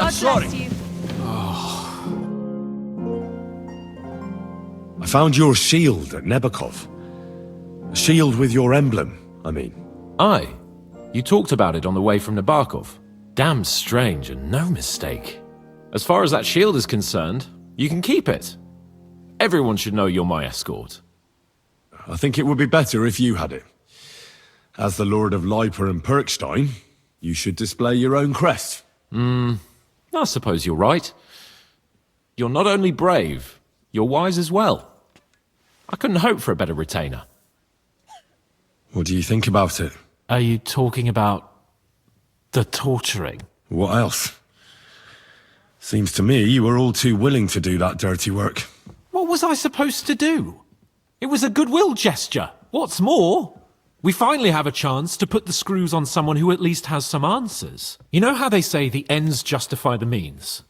I'm sorry. bless you. I found your shield at Nebakov. A shield with your emblem, I mean. Aye. You talked about it on the way from Nabokov. Damn strange and no mistake. As far as that shield is concerned, you can keep it. Everyone should know you're my escort. I think it would be better if you had it. As the Lord of Leiper and Perkstein, you should display your own crest. I suppose you're right. You're not only brave, you're wise as well. I couldn't hope for a better retainer. What do you think about it? Are you talking about the torturing? What else? Seems to me you were all too willing to do that dirty work. What was I supposed to do? It was a goodwill gesture. What's more, we finally have a chance to put the screws on someone who at least has some answers. You know how they say the ends justify the means?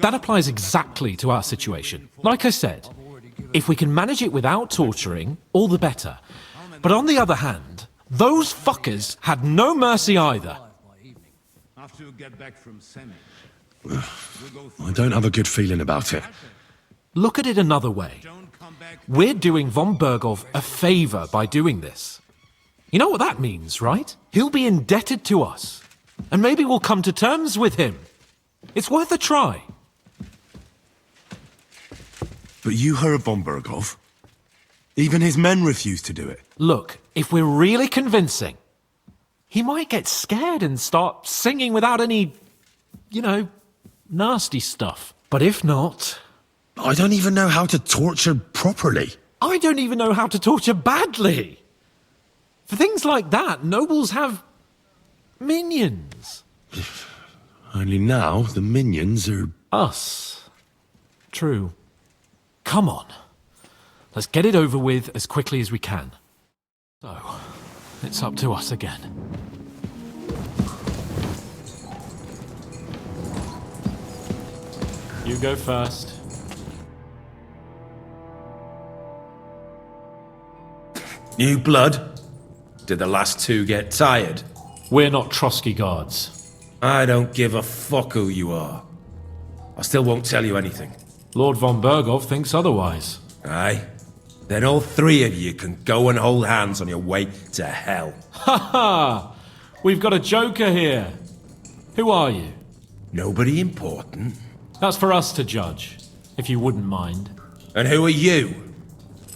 That applies exactly to our situation. Like I said, if we can manage it without torturing, all the better. But on the other hand, those fuckers had no mercy either. I don't have a good feeling about it. Look at it another way. We're doing von Bergov a favor by doing this. You know what that means, right? He'll be indebted to us. And maybe we'll come to terms with him. It's worth a try. But you heard von Bergov. Even his men refused to do it. Look, if we're really convincing, he might get scared and start singing without any, nasty stuff. But if not... I don't even know how to torture properly. I don't even know how to torture badly. For things like that, nobles have minions. Only now the minions are... Us. True. Come on. Let's get it over with as quickly as we can. So, it's up to us again. You go first. New blood? Did the last two get tired? We're not Trotsky guards. I don't give a fuck who you are. I still won't tell you anything. Lord von Bergov thinks otherwise. Aye? Then all three of you can go and hold hands on your way to hell. Ha ha! We've got a joker here. Who are you? Nobody important. That's for us to judge, if you wouldn't mind. And who are you,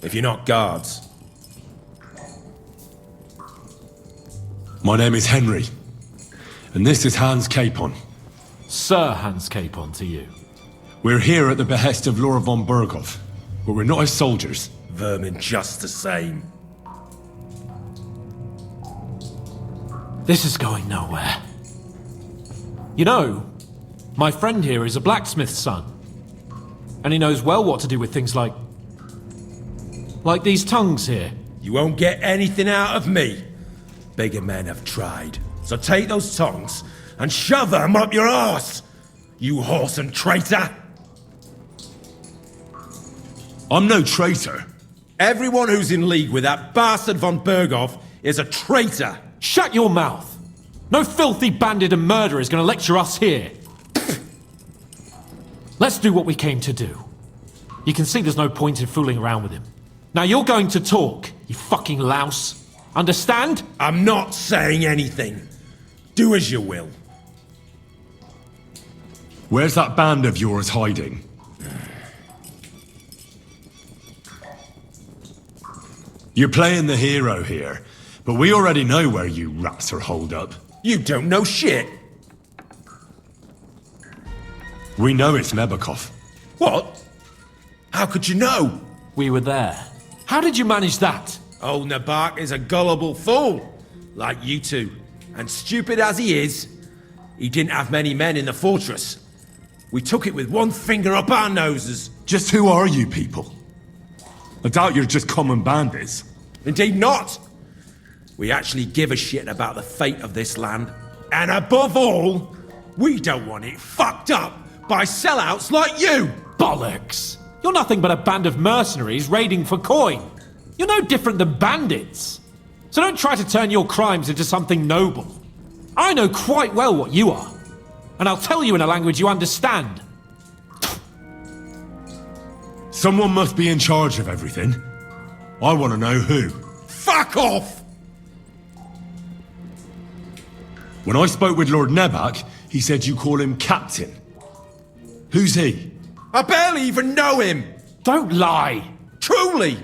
if you're not guards? My name is Henry. And this is Hans Capon. Sir Hans Capon to you. We're here at the behest of Lord von Bergov, but we're not his soldiers. Vermin just the same. This is going nowhere. You know, my friend here is a blacksmith's son. And he knows well what to do with things like these tongues here. You won't get anything out of me. Bigger men have tried. So take those tongs and shove them up your arse, you horse and traitor! I'm no traitor. Everyone who's in league with that bastard von Bergov is a traitor! Shut your mouth! No filthy bandit and murderer is going to lecture us here. Let's do what we came to do. You can see there's no point in fooling around with him. Now you're going to talk, you fucking louse. Understand? I'm not saying anything. Do as you will. Where's that band of yours hiding? You're playing the hero here, but we already know where you rats are holed up. You don't know shit. We know it's Nebakov. What? How could you know? We were there. How did you manage that? Old Nabak is a gullible fool, like you two. And stupid as he is, he didn't have many men in the fortress. We took it with one finger up our noses. Just who are you people? I doubt you're just common bandits. Indeed not. We actually give a shit about the fate of this land. And above all, we don't want it fucked up by sellouts like you! Bollocks! You're nothing but a band of mercenaries raiding for coin. You're no different than bandits. So don't try to turn your crimes into something noble. I know quite well what you are. And I'll tell you in a language you understand. Someone must be in charge of everything. I want to know who. Fuck off! When I spoke with Lord Nebak, he said you call him Captain. Who's he? I barely even know him. Don't lie. Truly.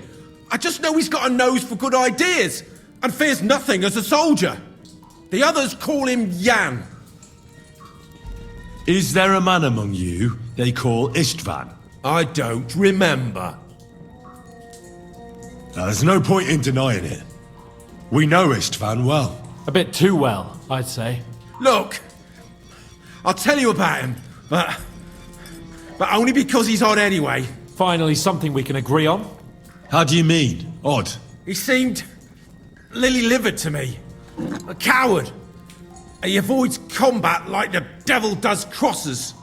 I just know he's got a nose for good ideas and fears nothing as a soldier. The others call him Jan. Is there a man among you they call Istvan? I don't remember. There's no point in denying it. We know Istvan well. A bit too well, I'd say. Look, I'll tell you about him, but only because he's odd anyway. Finally, something we can agree on. How do you mean, odd? He seemed lily-livered to me. A coward. He avoids combat like the devil does crosses.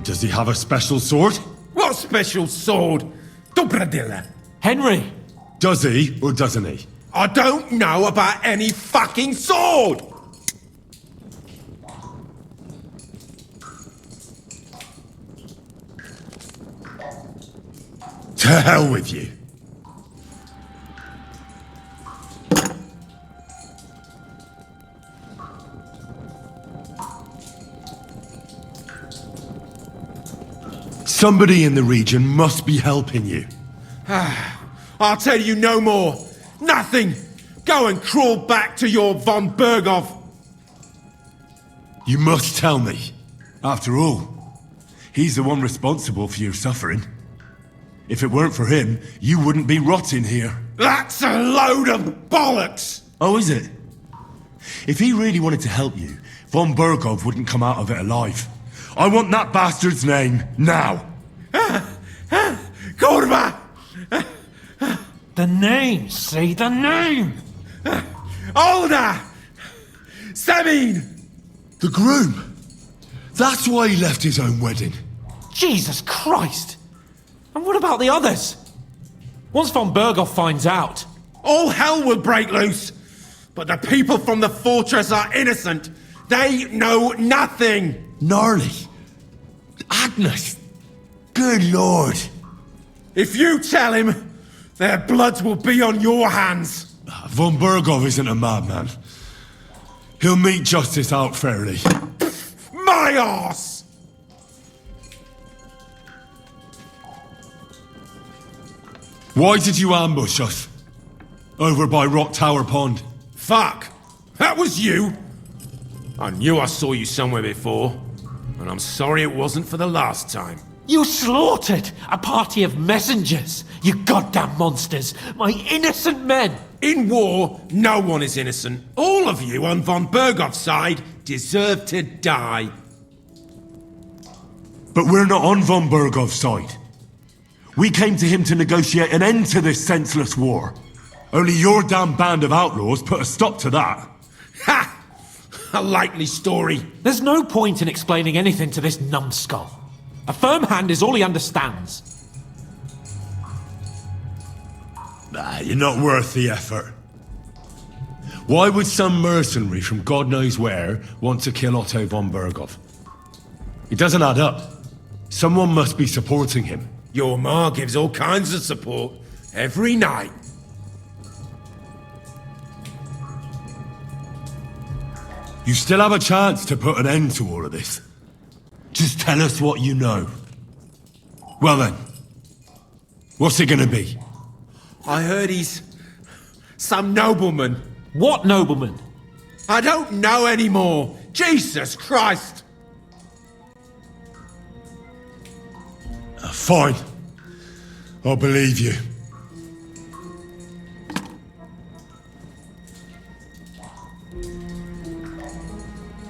Does he have a special sword? What special sword? Dobradilla. Henry! Does he, or doesn't he? I don't know about any fucking sword! To hell with you. Somebody in the region must be helping you. I'll tell you no more. Nothing. Go and crawl back to your von Berghoff. You must tell me. After all, he's the one responsible for your suffering. If it weren't for him, you wouldn't be rotting here. That's a load of bollocks! Oh, is it? If he really wanted to help you, von Berghoff wouldn't come out of it alive. I want that bastard's name, now! Kurva! The name! Say the name! Olda! Sabine! The groom! That's why he left his own wedding. Jesus Christ! And what about the others? Once von Berghoff finds out... All hell will break loose! But the people from the fortress are innocent! They know nothing! Gnarly. Agnes. Good lord. If you tell him, their blood will be on your hands! Von Berghoff isn't a madman. He'll mete justice out fairly. My arse! Why did you ambush us? Over by Rock Tower Pond. Fuck! That was you! I knew I saw you somewhere before, and I'm sorry it wasn't for the last time. You slaughtered a party of messengers! You goddamn monsters! My innocent men! In war, no one is innocent. All of you on von Berghoff's side deserve to die. But we're not on von Berghoff's side. We came to him to negotiate an end to this senseless war. Only your damn band of outlaws put a stop to that. Ha! A likely story. There's no point in explaining anything to this numbskull. A firm hand is all he understands. You're not worth the effort. Why would some mercenary from God knows where want to kill Otto von Berghoff? It doesn't add up. Someone must be supporting him. Your ma gives all kinds of support every night. You still have a chance to put an end to all of this. Just tell us what you know. Well then, what's it gonna be? I heard he's some nobleman. What nobleman? I don't know anymore. Jesus Christ! Fine. I'll believe you.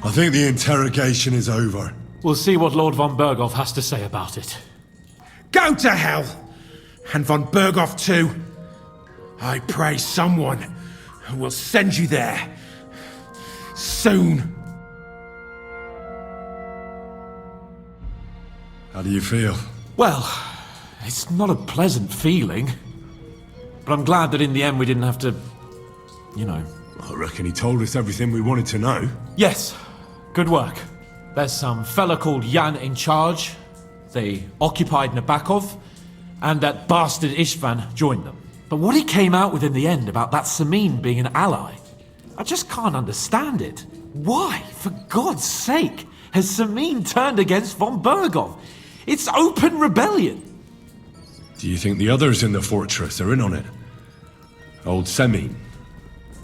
I think the interrogation is over. We'll see what Lord von Berghoff has to say about it. Go to hell! And von Berghoff too. I pray someone will send you there. Soon. How do you feel? Well, it's not a pleasant feeling. But I'm glad that in the end we didn't have to, you know... I reckon he told us everything we wanted to know. Yes, good work. There's some fella called Jan in charge. They occupied Nabokov, and that bastard Istvan joined them. But what he came out with in the end about that Samin being an ally, I just can't understand it. Why, for God's sake, has Samin turned against von Bergov? It's open rebellion. Do you think the others in the fortress are in on it? Old Semin,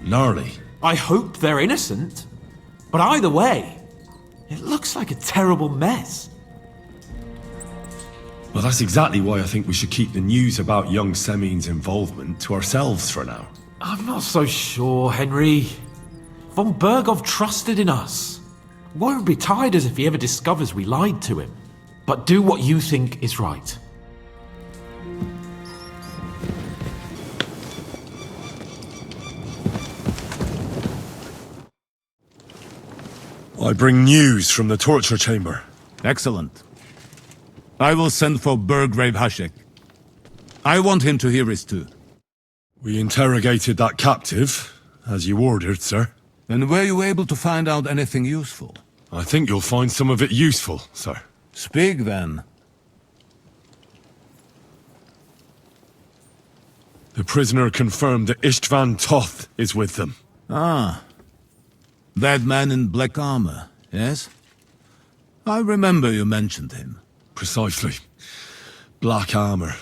Gnarly. I hope they're innocent. But either way, it looks like a terrible mess. Well, that's exactly why I think we should keep the news about young Semin's involvement to ourselves for now. I'm not so sure, Henry. Von Bergov trusted in us. Won't be tired as if he ever discovers we lied to him. But do what you think is right. I bring news from the torture chamber. Excellent. I will send for Burgrave Hashek. I want him to hear it too. We interrogated that captive, as you ordered, sir. And were you able to find out anything useful? I think you'll find some of it useful, sir. Speak then. The prisoner confirmed that Istvan Toth is with them. Ah. That man in black armor, yes? I remember you mentioned him. Precisely. Black armor.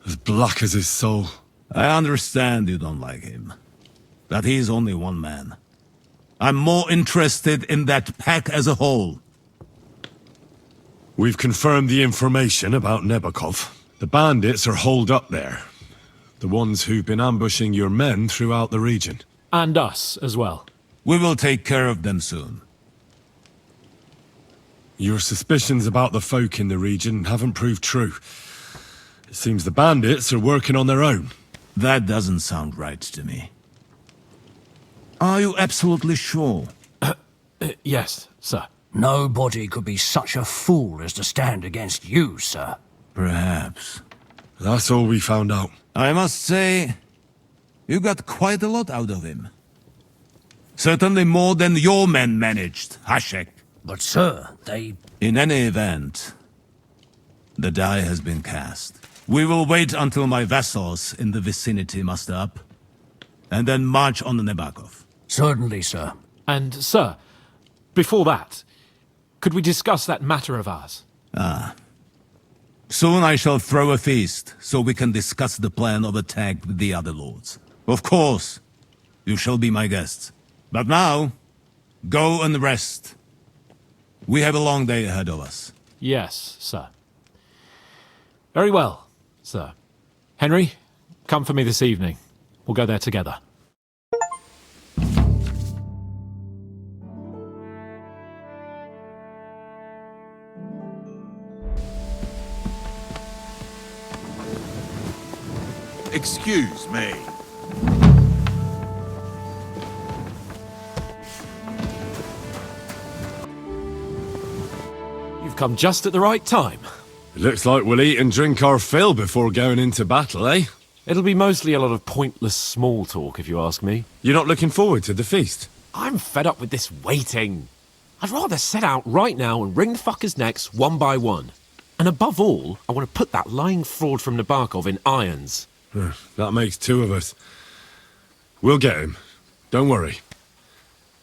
As black as his soul. I understand you don't like him. That he's only one man. I'm more interested in that pack as a whole. We've confirmed the information about Nabokov. The bandits are holed up there. The ones who've been ambushing your men throughout the region. And us as well. We will take care of them soon. Your suspicions about the folk in the region haven't proved true. It seems the bandits are working on their own. That doesn't sound right to me. Are you absolutely sure? Yes, sir. Nobody could be such a fool as to stand against you, sir. Perhaps. That's all we found out. I must say, you got quite a lot out of him. Certainly more than your men managed, Hashek. But, sir, they... In any event, the die has been cast. We will wait until my vassals in the vicinity muster up, and then march on the Nabokov. Certainly, sir. And, sir, before that, could we discuss that matter of ours? Soon I shall throw a feast, so we can discuss the plan of attack with the other lords. Of course, you shall be my guests. But now, go and rest. We have a long day ahead of us. Yes, sir. Very well, sir. Henry, come for me this evening. We'll go there together. Excuse me. You've come just at the right time. It looks like we'll eat and drink our fill before going into battle, eh? It'll be mostly a lot of pointless small talk, if you ask me. You're not looking forward to the feast? I'm fed up with this waiting. I'd rather set out right now and wring the fuckers' necks one by one. And above all, I want to put that lying fraud from Nabokov in irons. That makes two of us. We'll get him. Don't worry.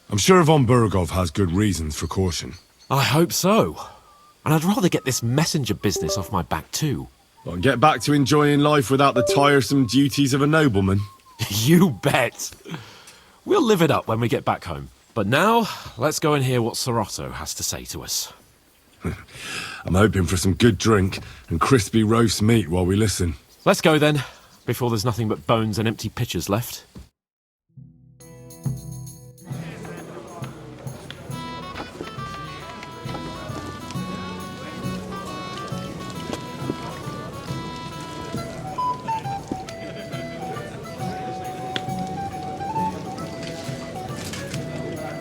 I'm sure von Bergov has good reasons for caution. I hope so. And I'd rather get this messenger business off my back too. I'll get back to enjoying life without the tiresome duties of a nobleman. You bet. We'll live it up when we get back home. But now, let's go and hear what Sorotto has to say to us. I'm hoping for some good drink and crispy roast meat while we listen. Let's go then, before there's nothing but bones and empty pitchers left.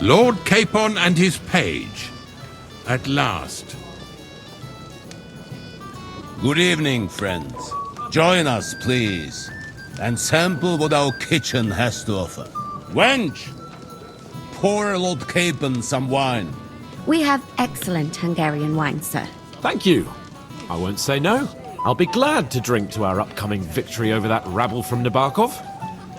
Lord Capon and his page. At last. Good evening, friends. Join us, please, and sample what our kitchen has to offer. Wench! Pour Lord Capon some wine. We have excellent Hungarian wine, sir. Thank you. I won't say no. I'll be glad to drink to our upcoming victory over that rabble from Nabokov.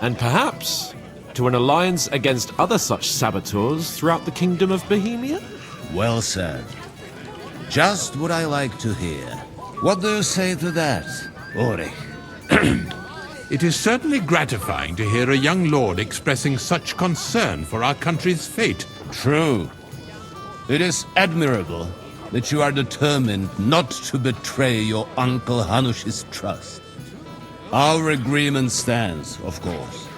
And perhaps to an alliance against other such saboteurs throughout the kingdom of Bohemia? Well said. Just what I like to hear. What do you say to that, Ulrich? It is certainly gratifying to hear a young lord expressing such concern for our country's fate. True. It is admirable that you are determined not to betray your Uncle Hanush's trust. Our agreement stands, of course.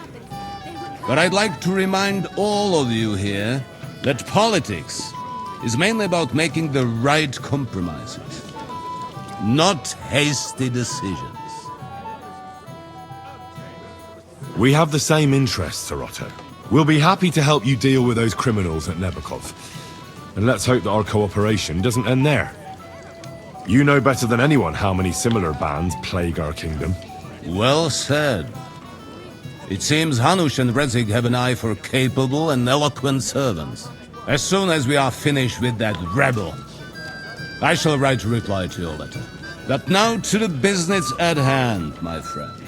But I'd like to remind all of you here that politics is mainly about making the right compromises, not hasty decisions. We have the same interests, Sir Otto. We'll be happy to help you deal with those criminals at Nebokov. And let's hope that our cooperation doesn't end there. You know better than anyone how many similar bands plague our kingdom. Well said. It seems Hanush and Rezig have an eye for capable and eloquent servants. As soon as we are finished with that rebel, I shall write a reply to your letter. But now to the business at hand, my friends.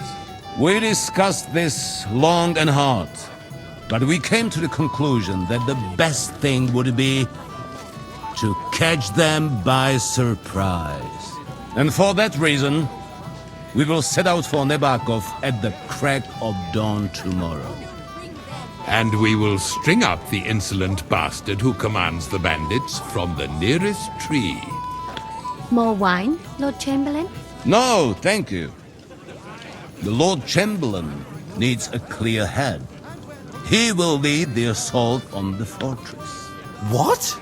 We discussed this long and hard, but we came to the conclusion that the best thing would be to catch them by surprise. And for that reason, we will set out for Nebakov at the crack of dawn tomorrow. And we will string up the insolent bastard who commands the bandits from the nearest tree. More wine, Lord Chamberlain? No, thank you. The Lord Chamberlain needs a clear head. He will lead the assault on the fortress. What?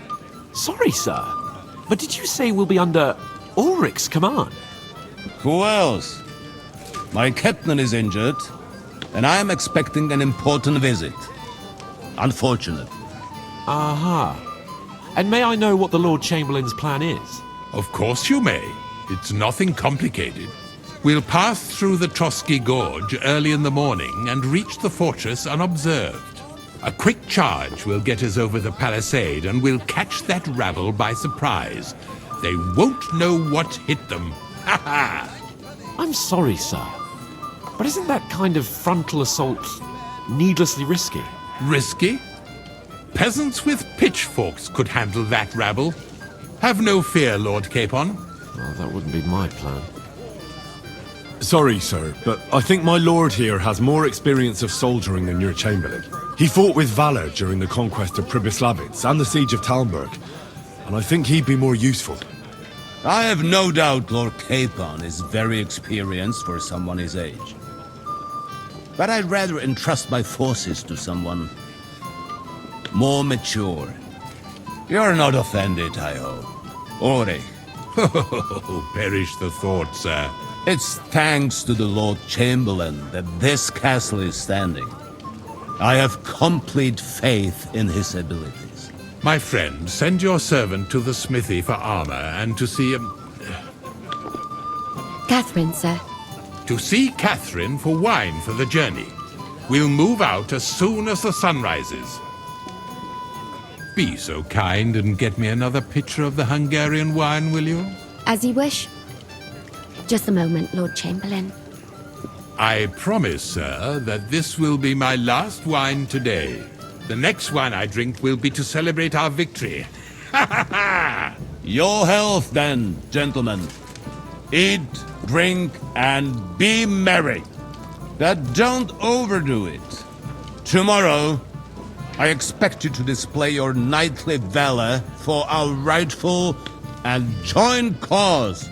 Sorry, sir. But did you say we'll be under Ulrich's command? Who else? My captain is injured, and I am expecting an important visit. Unfortunate. Aha. And may I know what the Lord Chamberlain's plan is? Of course you may. It's nothing complicated. We'll pass through the Trotsky Gorge early in the morning and reach the fortress unobserved. A quick charge will get us over the palisade and we'll catch that rabble by surprise. They won't know what hit them. Ha ha! I'm sorry, sir. But isn't that kind of frontal assault needlessly risky? Risky? Peasants with pitchforks could handle that rabble. Have no fear, Lord Capon. Well, that wouldn't be my plan. Sorry, sir, but I think my lord here has more experience of soldiering than your Chamberlain. He fought with valor during the conquest of Pribyslavitz and the siege of Talmberg, and I think he'd be more useful. I have no doubt Lord Capon is very experienced for someone his age. But I'd rather entrust my forces to someone more mature. You're not offended, I hope. Ulrich. Oh, perish the thought, sir. It's thanks to the Lord Chamberlain that this castle is standing. I have complete faith in his abilities. My friend, send your servant to the smithy for armor and to see Catherine, sir. to see Catherine for wine for the journey. We'll move out as soon as the sun rises. Be so kind and get me another pitcher of the Hungarian wine, will you? As you wish. Just a moment, Lord Chamberlain. I promise, sir, that this will be my last wine today. The next wine I drink will be to celebrate our victory. Ha ha ha! Your health, then, gentlemen. Eat, drink, and be merry. But don't overdo it. Tomorrow, I expect you to display your knightly valor for our rightful and joint cause.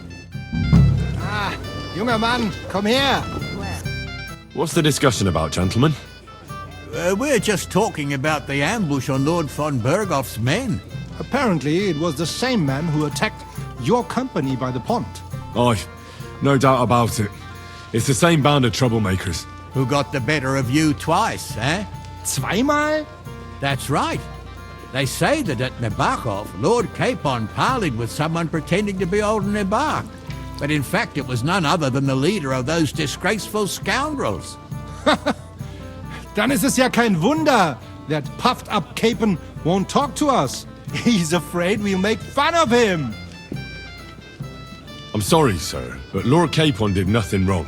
Ah, junger Mann, komm her. What's the discussion about, gentlemen? We're just talking about the ambush on Lord von Bergoff's men. Apparently, it was the same man who attacked your company by the pond. Aye, no doubt about it. It's the same band of troublemakers. Who got the better of you twice, eh? Zweimal? That's right. They say that at Nebakov, Lord Capon parleyed with someone pretending to be old Nebak. But in fact, it was none other than the leader of those disgraceful scoundrels. Dann ist es ja kein Wunder that puffed-up Capon won't talk to us. He's afraid we'll make fun of him. I'm sorry, sir, but Lord Capon did nothing wrong.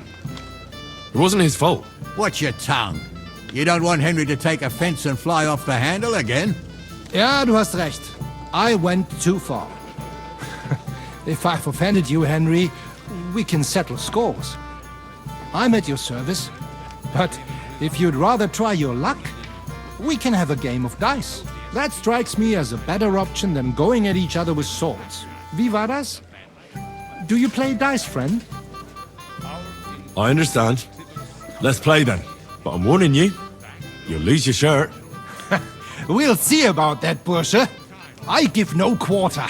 It wasn't his fault. Watch your tongue. You don't want Henry to take offense and fly off the handle again? Ja, du hast recht. I went too far. If I've offended you, Henry, we can settle scores. I'm at your service. But if you'd rather try your luck, we can have a game of dice. That strikes me as a better option than going at each other with swords. Wie war das? Do you play dice, friend? I understand. Let's play then. But I'm warning you, you'll lose your shirt. We'll see about that, Bursche. I give no quarter.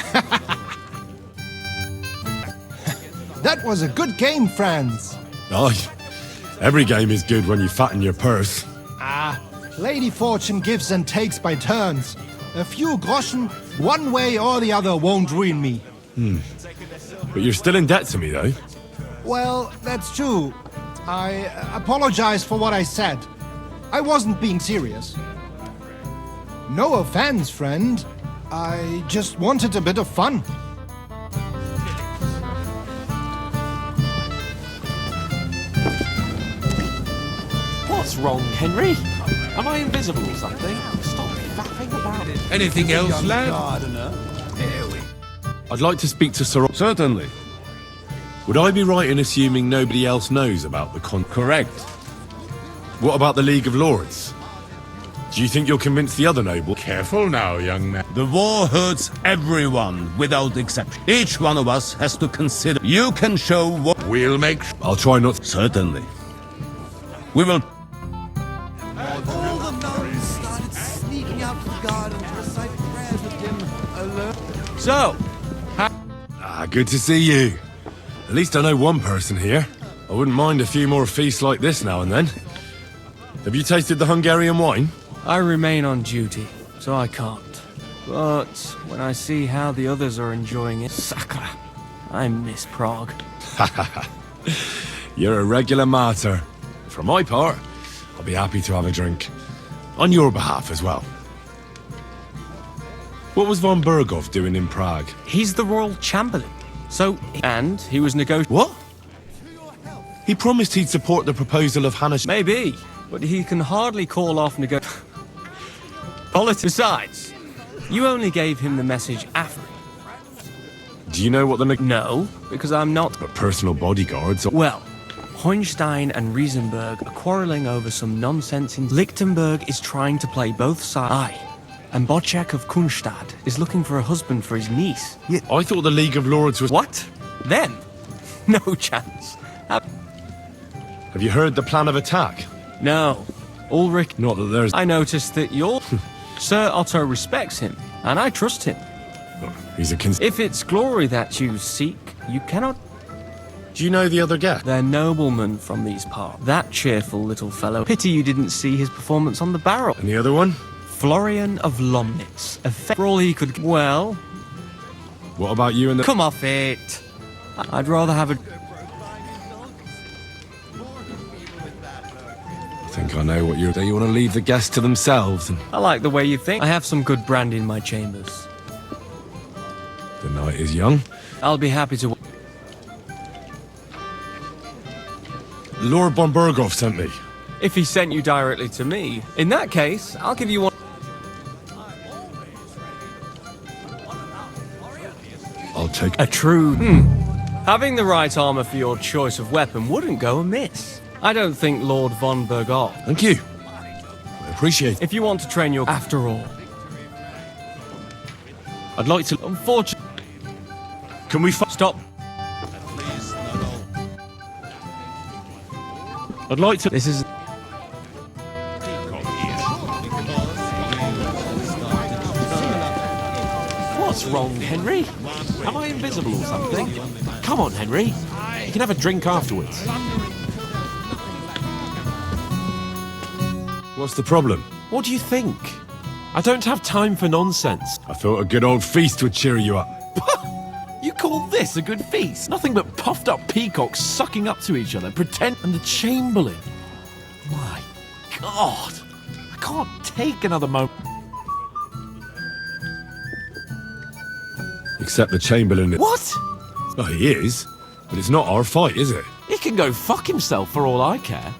That was a good game, friends. Aye. Every game is good when you fatten your purse. Lady Fortune gives and takes by turns. A few groschen, one way or the other, won't ruin me. But you're still in debt to me, though. Well, that's true. I apologize for what I said. I wasn't being serious. No offense, friend. I just wanted a bit of fun. What's wrong, Henry? Am I invisible or something? Stop faffing about it. Anything else, lad? I'd like to speak to Sir... Certainly. Would I be right in assuming nobody else knows about the Correct. What about the League of Lords? Do you think you'll convince the other noble? Careful now, young man. The war hurts everyone without exception. Each one of us has to consider. You can show what... We'll make I'll try not... Certainly. We will... All the nuns started sneaking out to the garden to recite prayers with dim alert. So, Good to see you. At least I know one person here. I wouldn't mind a few more feasts like this now and then. Have you tasted the Hungarian wine? I remain on duty, so I can't. But when I see how the others are enjoying it, sacre, I miss Prague. You're a regular martyr. For my part, I'll be happy to have a drink. On your behalf as well. What was von Berghoff doing in Prague? He's the royal chamberlain. So, and he was What? He promised he'd support the proposal of Hannah... Maybe, but he can hardly call off Politics. Besides, you only gave him the message after. Do you know what the... No, because I'm not... But personal bodyguards... Well, Hohenstein and Riesenberg are quarrelling over some nonsense in... Lichtenberg is trying to play both sides. Aye. And Bocek of Kunstad is looking for a husband for his niece. I thought the League of Lords was... What? Then? No chance. Have you heard the plan of attack? No. Ulrich... Not that there's... I noticed that your... Sir Otto respects him, and I trust him. He's a If it's glory that you seek, you cannot... Do you know the other guy? They're noblemen from these parts. That cheerful little fellow. Pity you didn't see his performance on the barrel. And the other one? Florian of Lomnitz. For all he could... Well... What about you and the... Come off it. I'd rather have a... I think I know what you're... You want to leave the guests to themselves and... I like the way you think. I have some good brandy in my chambers. The night is young. I'll be happy to... Lord von Berghoff sent me. If he sent you directly to me, in that case, I'll give you one... I'll take... A true... Having the right armor for your choice of weapon wouldn't go amiss. I don't think Lord von Berghoff... Thank you. I appreciate it. If you want to train your... After all... I'd like to... Unfortunately... Can we... Stop. I'd like to... This is... what's wrong, Henry? Am I invisible or something? Come on, Henry. You can have a drink afterwards. What's the problem? What do you think? I don't have time for nonsense. I thought a good old feast would cheer you up. You call this a good feast? Nothing but puffed up peacocks sucking up to each other, pretend... And the Chamberlain. My God! I can't take another moment. Except the Chamberlain. What? Oh, he is. But it's not our fight, is it? He can go fuck himself for all I care.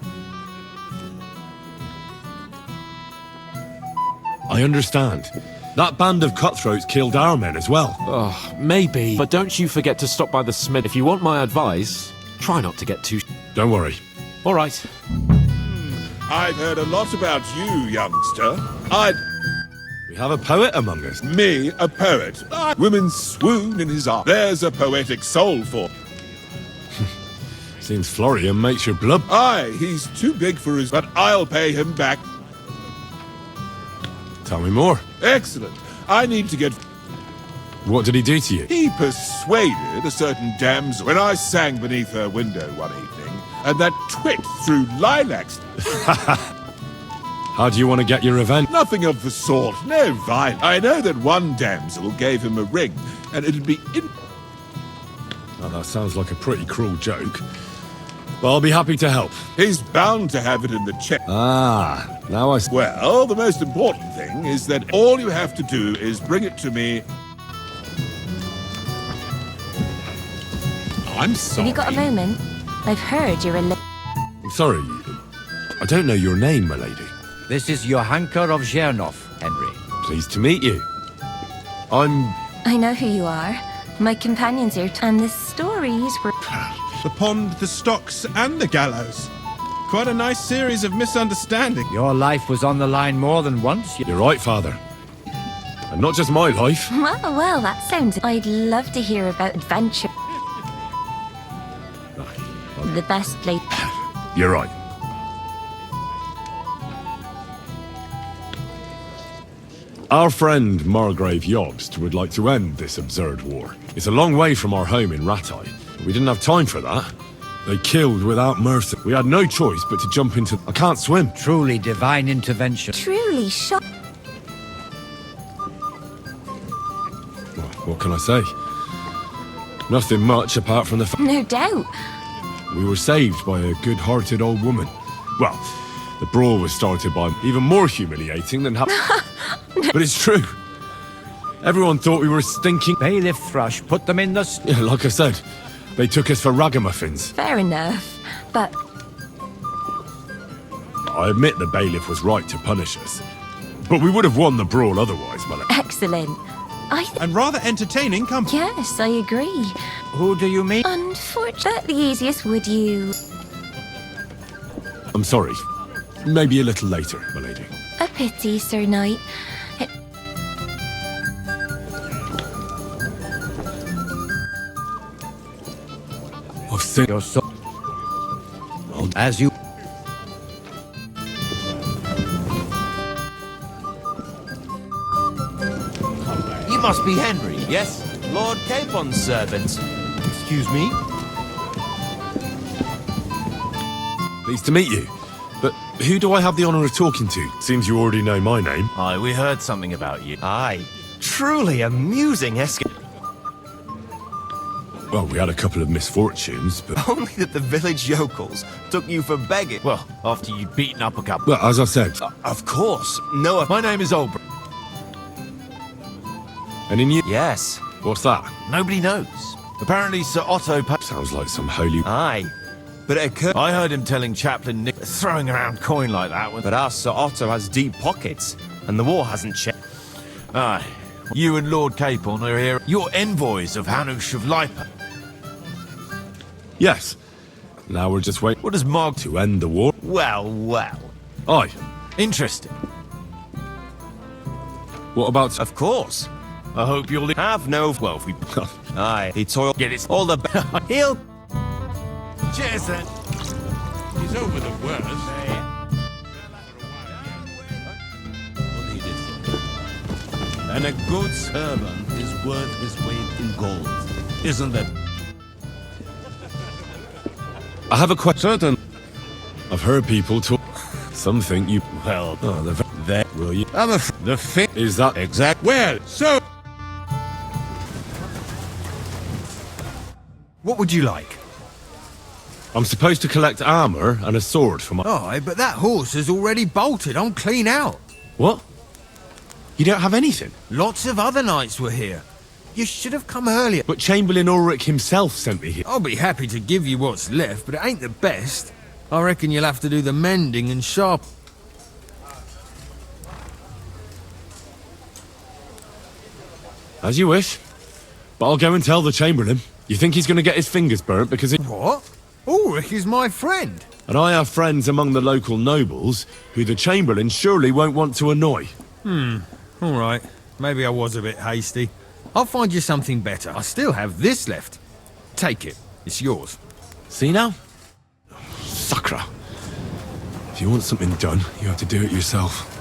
I understand. That band of cutthroats killed our men as well. Oh, maybe. But don't you forget to stop by the smith. If you want my advice, try not to get too... Don't worry. All right. I've heard a lot about you, youngster. We have a poet among us. Me, a poet. Women swoon in his arms. There's a poetic soul for... Seems Florian makes your blood... Aye, he's too big for his... But I'll pay him back. Tell me more. Excellent. I need to get... What did he do to you? He persuaded a certain damsel when I sang beneath her window one evening, and that twit threw lilacs. How do you want to get your revenge? Nothing of the sort. No violence. I know that one damsel gave him a ring, and it'll be in... Now, that sounds like a pretty cruel joke. But I'll be happy to help. He's bound to have it in the check. Ah, now I... Well, the most important thing is that all you have to do is bring it to me. I'm sorry. Have you got a moment? I've heard you're a... I'm sorry. I don't know your name, my lady. This is Johanka of Zhernov, Henry. Pleased to meet you. I know who you are. My companions here, and the stories were... The pond, the stocks, and the gallows. Quite a nice series of misunderstandings. Your life was on the line more than once. You're right, Father. And not just my life. Well, that sounds... I'd love to hear about adventure. The best place... You're right. Our friend Margrave Jobst would like to end this absurd war. It's a long way from our home in Rattay. We didn't have time for that. They killed without mercy. We had no choice but to jump into... I can't swim. Truly divine intervention. Truly shock... Well, what can I say? Nothing much apart from the fact... No doubt. We were saved by a good-hearted old woman. Well, the brawl was started by even more humiliating than... But it's true. Everyone thought we were stinking... Bailiff Thrush put them in the... Yeah, like I said, they took us for ragamuffins. Fair enough, but... I admit the bailiff was right to punish us. But we would have won the brawl otherwise, my lady. Excellent. And rather entertaining company. Yes, I agree. Who do you mean? Unfortunately, the easiest, would you... I'm sorry. Maybe a little later, my lady. A pity, Sir Knight. I've seen... Your soul. As you... You must be Henry, yes? Lord Capon's servant. Excuse me? Pleased to meet you. But who do I have the honor of talking to? Seems you already know my name. Aye, we heard something about you. Aye. Truly amusing escape. Well, we had a couple of misfortunes, but... Only that the village yokels took you for begging. Well, after you'd beaten up a couple. Well, as I said... Of course. No, my name is Olbert. Any new... Yes. What's that? Nobody knows. Apparently Sir Otto... Sounds like some holy... Aye. But it occurred... I heard him telling Chaplain Nick throwing around coin like that. But our Sir Otto has deep pockets, and the war hasn't checked. Aye. You and Lord Capon are here. You're envoys of Hanush of Lipa. Yes. Now we're just waiting... What does Marg... To end the war? Well, well. Aye. Interesting. What about... Of course. I hope you'll have no... Well, if we... Aye. He toiled... Get it... All the... He'll... Cheers, then. He's over the worst. And a good servant is worth his weight in gold, isn't that? I have a question. I've heard people talk... Some think you... Well, there will you... the fit is that exact... Well, so... What would you like? I'm supposed to collect armor and a sword for my... Aye, but that horse has already bolted. I'm clean out. What? You don't have anything? Lots of other knights were here. You should have come earlier. But Chamberlain Ulrich himself sent me here. I'll be happy to give you what's left, but it ain't the best. I reckon you'll have to do the mending and sharp... As you wish. But I'll go and tell the Chamberlain. You think he's going to get his fingers burnt because he... What? Ulrich is my friend. And I have friends among the local nobles who the Chamberlain surely won't want to annoy. All right. Maybe I was a bit hasty. I'll find you something better. I still have this left. Take it. It's yours. See now? Sakra. If you want something done, you have to do it yourself.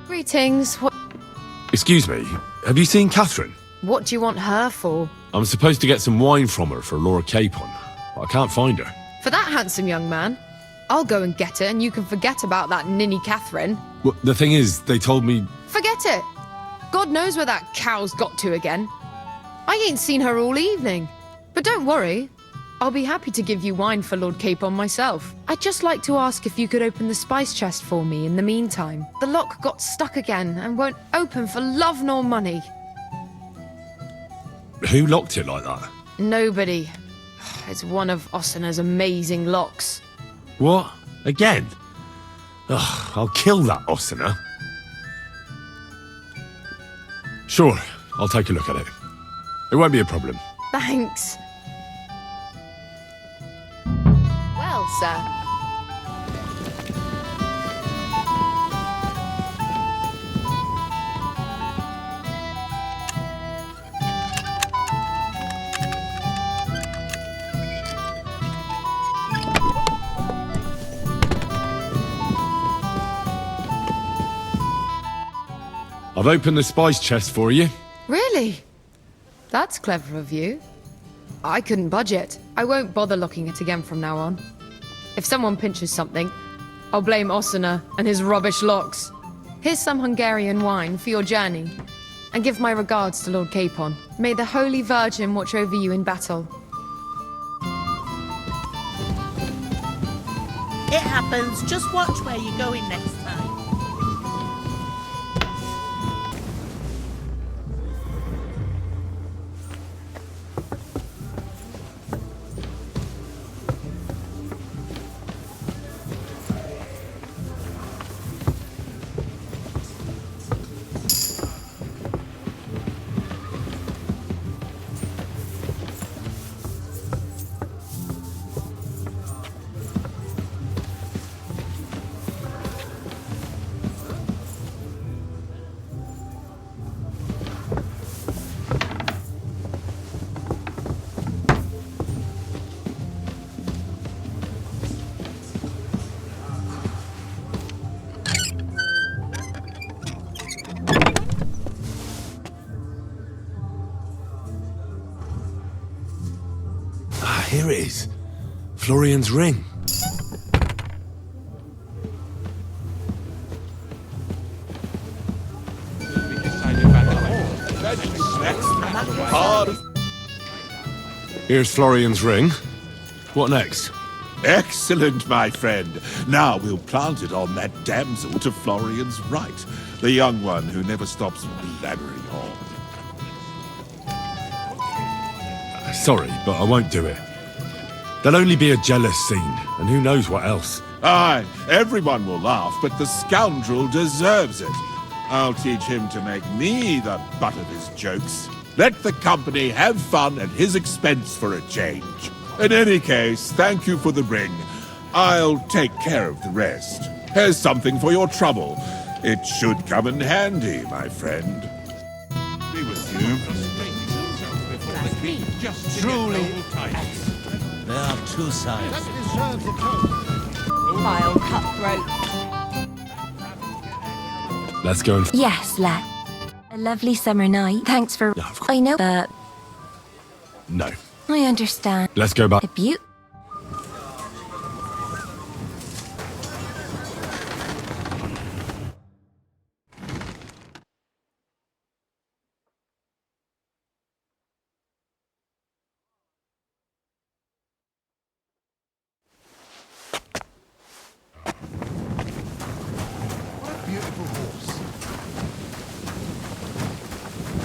Greetings. Excuse me, have you seen Catherine? What do you want her for? I'm supposed to get some wine from her for Lord Capon, but I can't find her. For that handsome young man? I'll go and get her, and you can forget about that ninny Catherine. Well, the thing is, they told me... Forget it! God knows where that cow's got to again. I ain't seen her all evening. But don't worry, I'll be happy to give you wine for Lord Capon myself. I'd just like to ask if you could open the spice chest for me in the meantime. The lock got stuck again and won't open for love nor money. Who locked it like that? Nobody. It's one of Osena's amazing locks. What? Again? Ugh, I'll kill that Osena. Sure, I'll take a look at it. It won't be a problem. Thanks. Well, sir. I've opened the spice chest for you. Really? That's clever of you. I couldn't budge it. I won't bother looking at it again from now on. If someone pinches something, I'll blame Osena and his rubbish locks. Here's some Hungarian wine for your journey. And give my regards to Lord Capon. May the Holy Virgin watch over you in battle. It happens. Just watch where you're going next time. Here it is. Florian's ring. Here's Florian's ring. What next? Excellent, my friend. Now we'll plant it on that damsel to Florian's right. The young one who never stops blabbering on. Sorry, but I won't do it. There'll only be a jealous scene, and who knows what else. Aye, everyone will laugh, but the scoundrel deserves it. I'll teach him to make me the butt of his jokes. Let the company have fun at his expense for a change. In any case, thank you for the ring. I'll take care of the rest. Here's something for your trouble. It should come in handy, my friend. Be with you. Truly, there are two sides. Vile cutthroat. Let's go and... Yes, lad. A lovely summer night. Thanks for... I know, but... No. I understand. Let's go back. A beaut...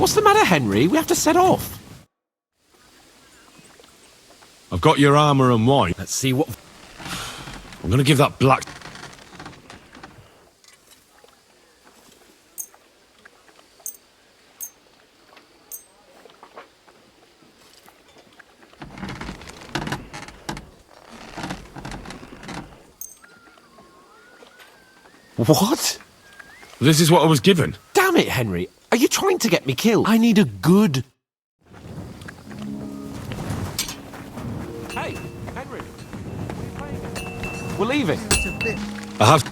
What's the matter, Henry? We have to set off. I've got your armor and wine. Let's see what... I'm gonna give that black... What? This is what I was given. Damn it, Henry. Are you trying to get me killed? I need a good... Hey, Henry. We're leaving. I have...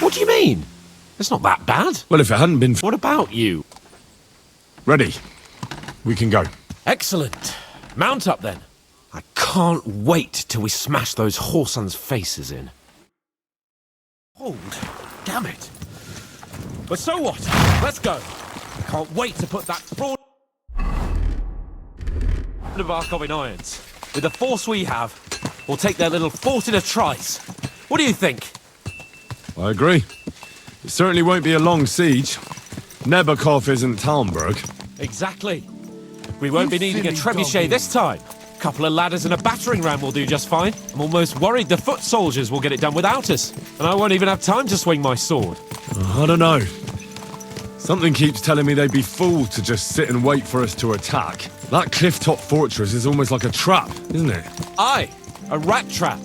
What do you mean? It's not that bad. Well, if it hadn't been... What about you? Ready. We can go. Excellent. Mount up, then. I can't wait till we smash those whoresons' faces in. Hold. Damn it. But so what? Let's go. I can't wait to put that fraud... of Arcov in irons. With the force we have, we'll take their little fort in a trice. What do you think? I agree. It certainly won't be a long siege. Nebakov isn't Talmberg. Exactly. We won't be needing a trebuchet this time. A couple of ladders and a battering ram will do just fine. I'm almost worried the foot soldiers will get it done without us. And I won't even have time to swing my sword. I don't know. Something keeps telling me they'd be fools to just sit and wait for us to attack. That cliff-top fortress is almost like a trap, isn't it? Aye, a rat trap.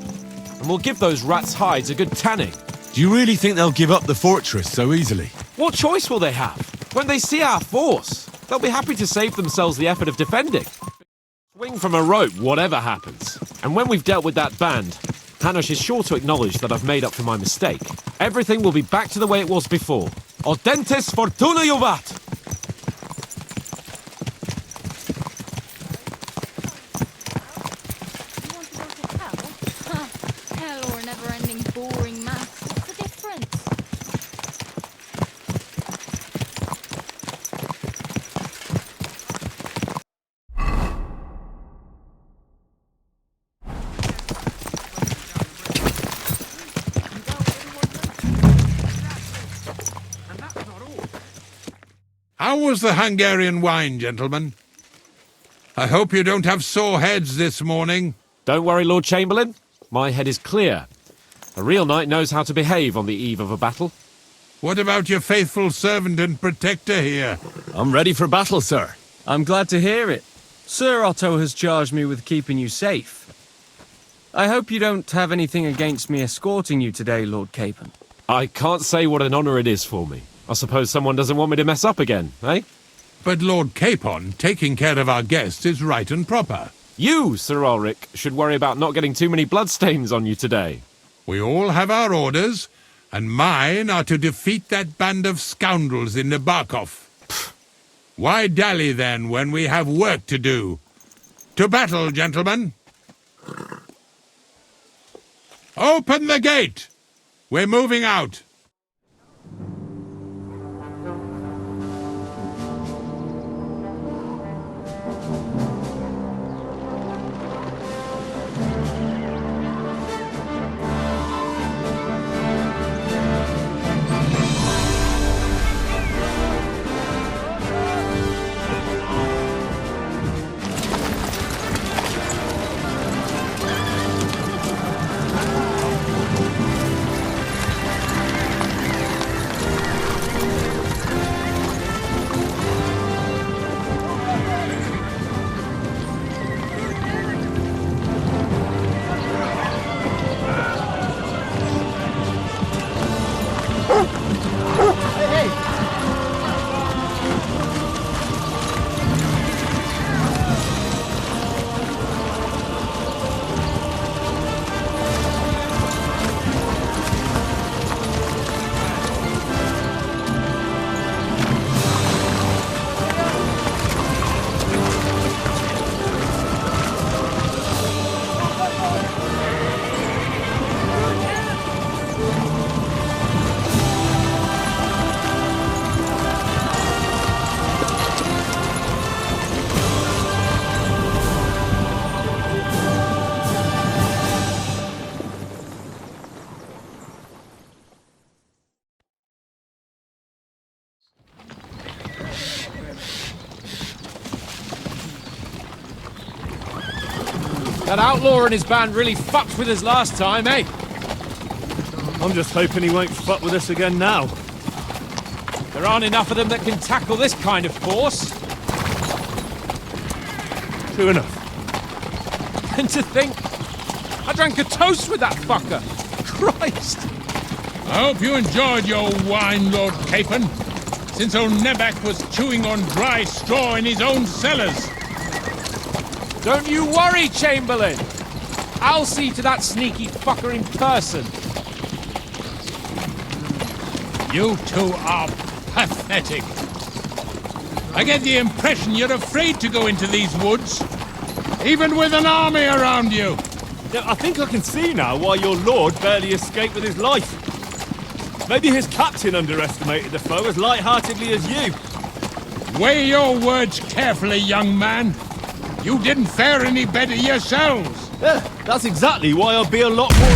And we'll give those rats' hides a good tanning. Do you really think they'll give up the fortress so easily? What choice will they have? When they see our force, they'll be happy to save themselves the effort of defending. Swing from a rope, whatever happens. And when we've dealt with that band, Hanush is sure to acknowledge that I've made up for my mistake. Everything will be back to the way it was before. Audentes fortuna juvat! Hell or never-ending boring maths. What's the difference? How was the Hungarian wine, gentlemen? I hope you don't have sore heads this morning. Don't worry, Lord Chamberlain. My head is clear. A real knight knows how to behave on the eve of a battle. What about your faithful servant and protector here? I'm ready for battle, sir. I'm glad to hear it. Sir Otto has charged me with keeping you safe. I hope you don't have anything against me escorting you today, Lord Capon. I can't say what an honour it is for me. I suppose someone doesn't want me to mess up again, eh? But Lord Capon, taking care of our guests is right and proper. You, Sir Ulrich, should worry about not getting too many bloodstains on you today. We all have our orders, and mine are to defeat that band of scoundrels in Nebakov. Why dally, then, when we have work to do? To battle, gentlemen! Open the gate! We're moving out! That outlaw and his band really fucked with us last time, eh? I'm just hoping he won't fuck with us again now. There aren't enough of them that can tackle this kind of force. True enough. And to think, I drank a toast with that fucker. Christ! I hope you enjoyed your wine, Lord Capon, since old Nebac was chewing on dry straw in his own cellars. Don't you worry, Chamberlain. I'll see to that sneaky fucker in person. You two are pathetic. I get the impression you're afraid to go into these woods, even with an army around you. Yeah, I think I can see now why your lord barely escaped with his life. Maybe his captain underestimated the foe as light-heartedly as you. Weigh your words carefully, young man. You didn't fare any better yourselves. Yeah, that's exactly why I'll be a lot more...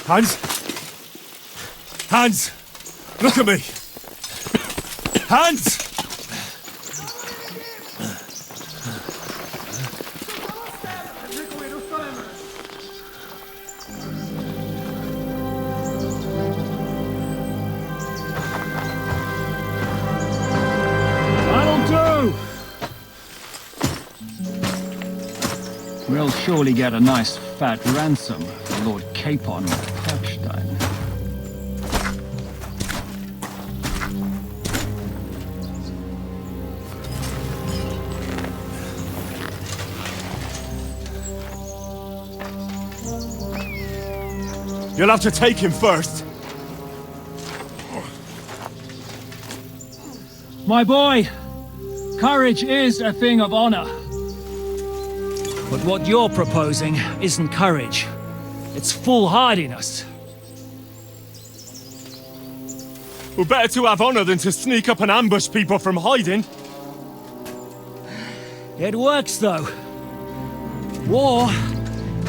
Hans! Hans! Look at me! Hans! That'll do! We'll surely get a nice fat ransom for Lord Capon of Parkstein. You'll have to take him first. My boy, courage is a thing of honor. But what you're proposing isn't courage. It's foolhardiness. We're better to have honor than to sneak up and ambush people from hiding. It works, though. War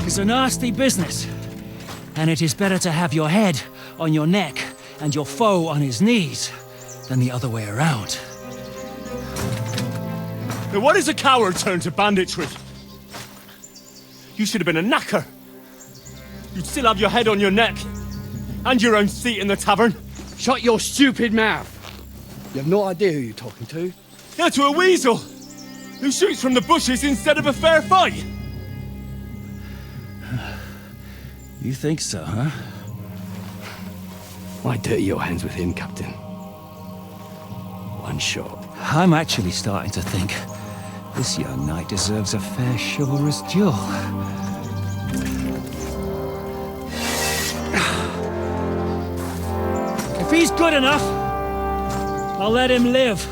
is a nasty business. And it is better to have your head on your neck and your foe on his knees than the other way around. Now what is a coward turn to banditry? You should have been a knacker. You'd still have your head on your neck. And your own seat in the tavern. Shut your stupid mouth! You have no idea who you're talking to. Yeah, to a weasel! Who shoots from the bushes instead of a fair fight! You think so, huh? Why dirty your hands with him, Captain? One shot. I'm actually starting to think this young knight deserves a fair chivalrous duel. If he's good enough, I'll let him live.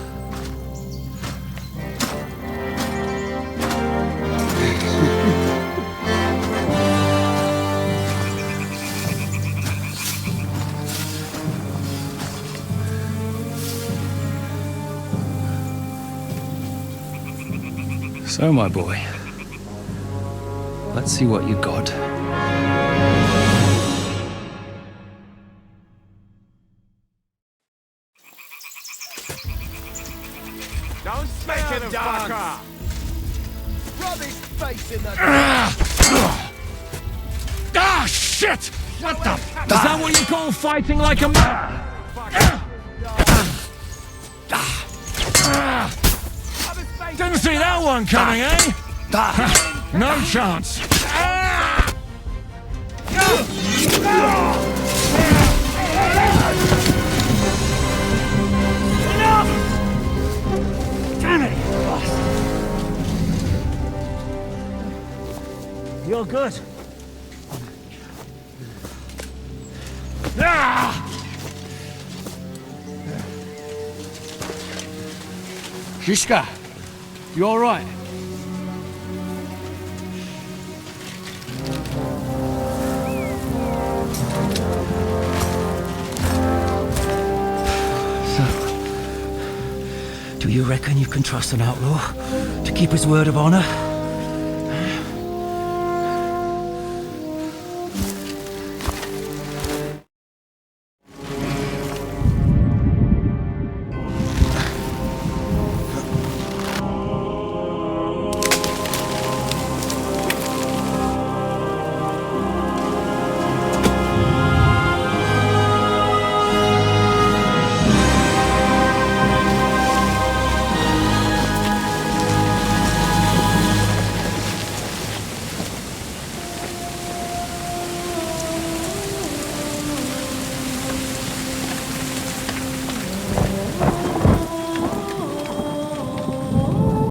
So, my boy, let's see what you got. Don't make him dance! Rub his face in the... Ah, shit! What the... Is that what you call fighting like a man? Didn't see that one coming, eh? No chance. Enough! Damn it, you bastard. You're good. Shishka, you all right? So, do you reckon you can trust an outlaw to keep his word of honor?